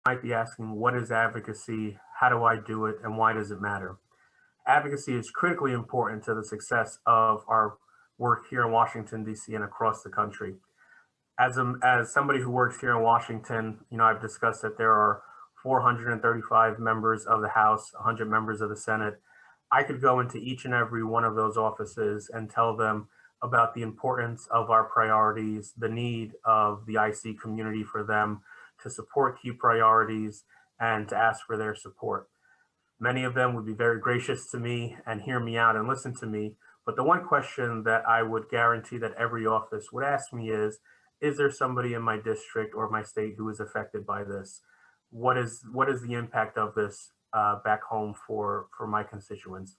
might be asking, what is advocacy? How do I do it? And why does it matter? Advocacy is critically important to the success of our work here in Washington, D.C. and across the country. As somebody who works here in Washington, I've discussed that there are 435 members of the House, 100 members of the Senate. I could go into each and every one of those offices and tell them about the importance of our priorities, the need of the IC community for them to support key priorities and to ask for their support. Many of them would be very gracious to me and hear me out and listen to me. But the one question that I would guarantee that every office would ask me is there somebody in my district or my state who is affected by this? What is the impact of this back home for my constituents?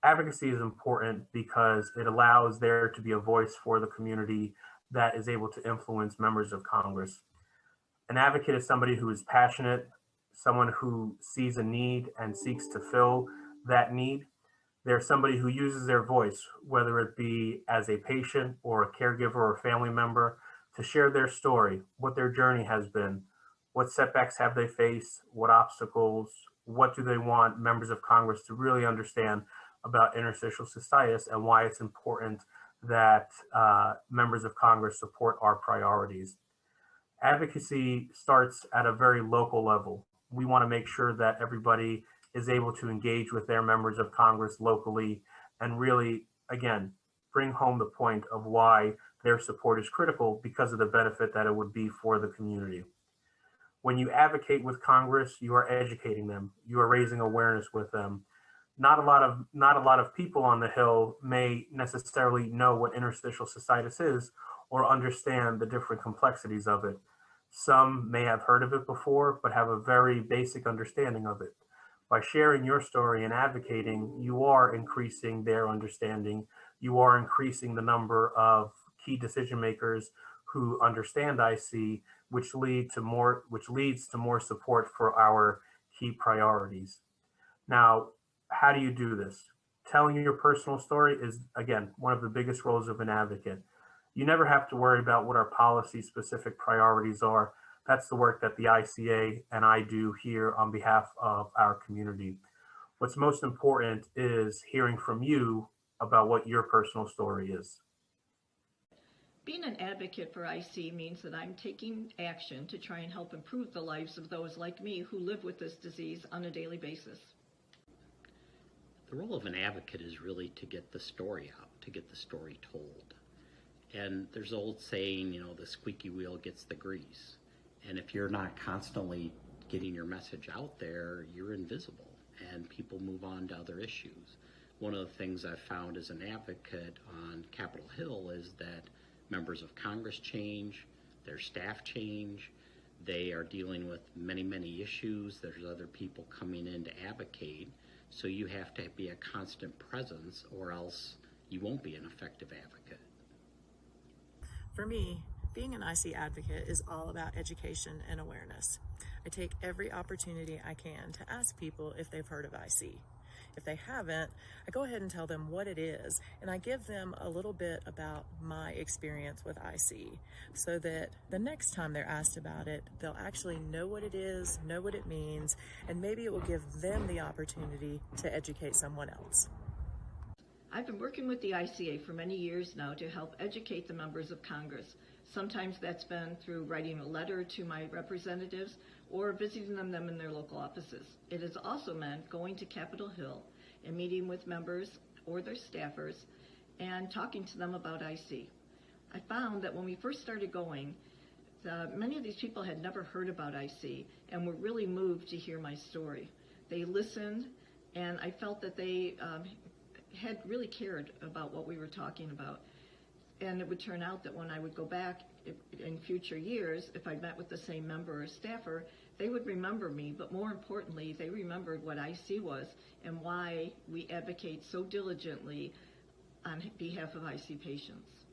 Advocacy is important because it allows there to be a voice for the community that is able to influence members of Congress. An advocate is somebody who is passionate, someone who sees a need and seeks to fill that need. They're somebody who uses their voice, whether it be as a patient or a caregiver or a family member, to share their story, what their journey has been, what setbacks have they faced, what obstacles, what do they want members of Congress to really understand about interstitial cystitis and why it's important that members of Congress support our priorities. Advocacy starts at a very local level. We want to make sure that everybody is able to engage with their members of Congress locally and really, again, bring home the point of why their support is critical because of the benefit that it would be for the community. When you advocate with Congress, you are educating them, you are raising awareness with them. Not a lot of people on the Hill may necessarily know what interstitial cystitis is or understand the different complexities of it. Some may have heard of it before, but have a very basic understanding of it. By sharing your story and advocating, you are increasing their understanding. You are increasing the number of key decision makers who understand IC, which leads to more support for our key priorities. Now, how do you do this? Telling your personal story is, again, one of the biggest roles of an advocate. You never have to worry about what our policy specific priorities are. That's the work that the ICA and I do here on behalf of our community. What's most important is hearing from you about what your personal story is. Being an advocate for IC means that I'm taking action to try and help improve the lives of those like me who live with this disease on a daily basis. The role of an advocate is really to get the story out, to get the story told. And there's an old saying, the squeaky wheel gets the grease. And if you're not constantly getting your message out there, you're invisible and people move on to other issues. One of the things I've found as an advocate on Capitol Hill is that members of Congress change, their staff change, they are dealing with many, many issues. There's other people coming in to advocate. So you have to be a constant presence or else you won't be an effective advocate. For me, being an IC advocate is all about education and awareness. I take every opportunity I can to ask people if they've heard of IC. If they haven't, I go ahead and tell them what it is, and I give them a little bit about my experience with IC so that the next time they're asked about it, they'll actually know what it is, know what it means, and maybe it will give them the opportunity to educate someone else. I've been working with the ICA for many years now to help educate the members of Congress. Sometimes that's been through writing a letter to my representatives or visiting them in their local offices. It has also meant going to Capitol Hill and meeting with members or their staffers and talking to them about IC. I found that when we first started going, many of these people had never heard about IC and were really moved to hear my story. They listened, and I felt that they had really cared about what we were talking about. And it would turn out that when I would go back in future years, if I met with the same member or staffer, they would remember me, but more importantly, they remembered what IC was and why we advocate so diligently on behalf of IC patients.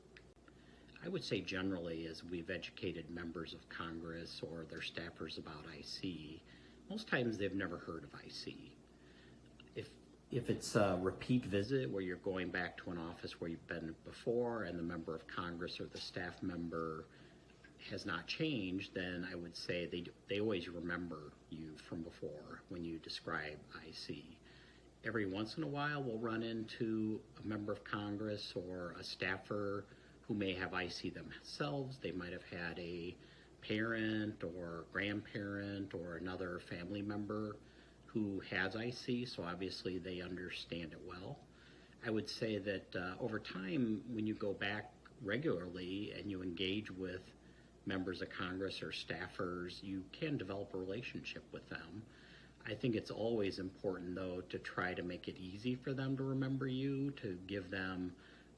I would say generally, as we've educated members of Congress or their staffers about IC, most times they've never heard of IC. If it's a repeat visit where you're going back to an office where you've been before and the member of Congress or the staff member has not changed, then I would say they always remember you from before when you describe IC. Every once in a while, we'll run into a member of Congress or a staffer who may have IC themselves. They might have had a parent or grandparent or another family member who has IC, so obviously they understand it well. I would say that over time, when you go back regularly and you engage with members of Congress or staffers, you can develop a relationship with them. I think it's always important, though, to try to make it easy for them to remember you, to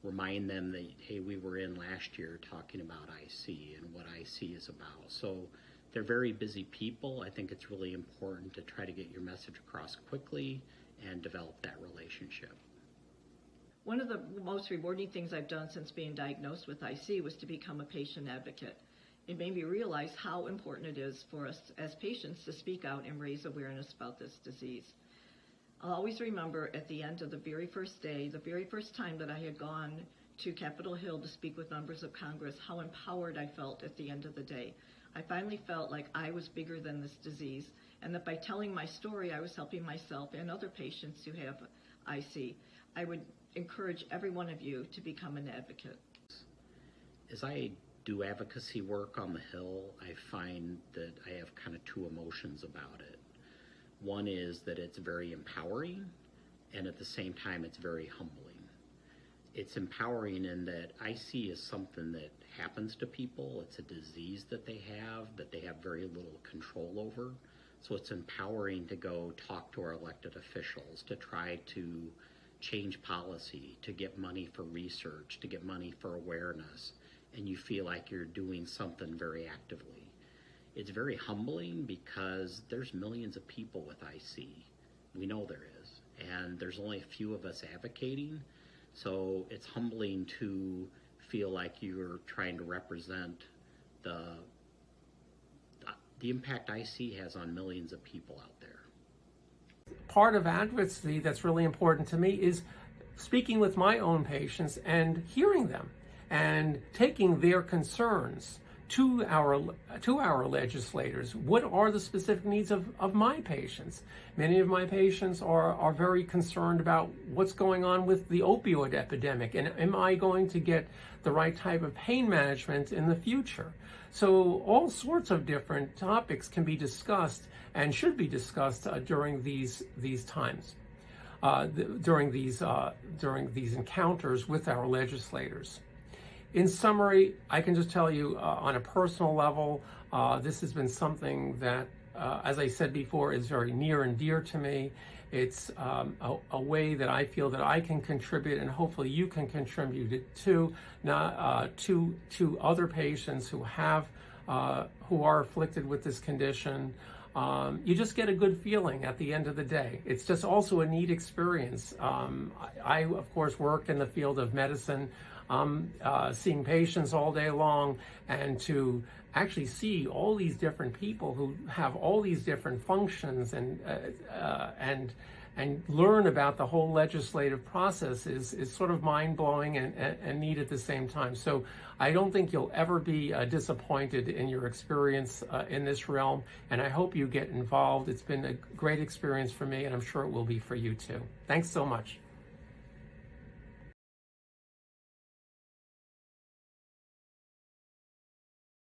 remind them that, hey, we were in last year talking about IC and what IC is about. So they're very busy people. I think it's really important to try to get your message across quickly and develop that relationship. One of the most rewarding things I've done since being diagnosed with IC was to become a patient advocate. It made me realize how important it is for us as patients to speak out and raise awareness about this disease. I'll always remember at the end of the very first day, the very first time that I had gone to Capitol Hill to speak with members of Congress, how empowered I felt at the end of the day. I finally felt like I was bigger than this disease, and that by telling my story, I was helping myself and other patients who have IC. I would encourage every one of you to become an advocate. As I do advocacy work on the Hill, I find that I have kind of two emotions about it. One is that it's very empowering, and at the same time, it's very humbling. It's empowering in that IC is something that happens to people. It's a disease that they have very little control over. So it's empowering to go talk to our elected officials, to try to change policy, to get money for research, to get money for awareness, and you feel like you're doing something very actively. It's very humbling because there's millions of people with IC. We know there is, and there's only a few of us advocating, so it's humbling to feel like you're trying to represent the impact IC has on millions of people out there. Part of advocacy that's really important to me is speaking with my own patients and hearing them and taking their concerns to our legislators. What are the specific needs of my patients? Many of my patients are very concerned about what's going on with the opioid epidemic, and am I going to get the right type of pain management in the future? So all sorts of different topics can be discussed and should be discussed during these times, during these encounters with our legislators. In summary, I can just tell you on a personal level, this has been something that, as I said before, is very near and dear to me. It's a way that I feel that I can contribute, and hopefully you can contribute to other patients who are afflicted with this condition. You just get a good feeling at the end of the day. It's just also a neat experience. I of course, work in the field of medicine, seeing patients all day long, and to actually see all these different people who have all these different functions and learn about the whole legislative process is sort of mind-blowing and neat at the same time. So I don't think you'll ever be disappointed in your experience in this realm, and I hope you get involved. It's been a great experience for me, and I'm sure it will be for you too. Thanks so much.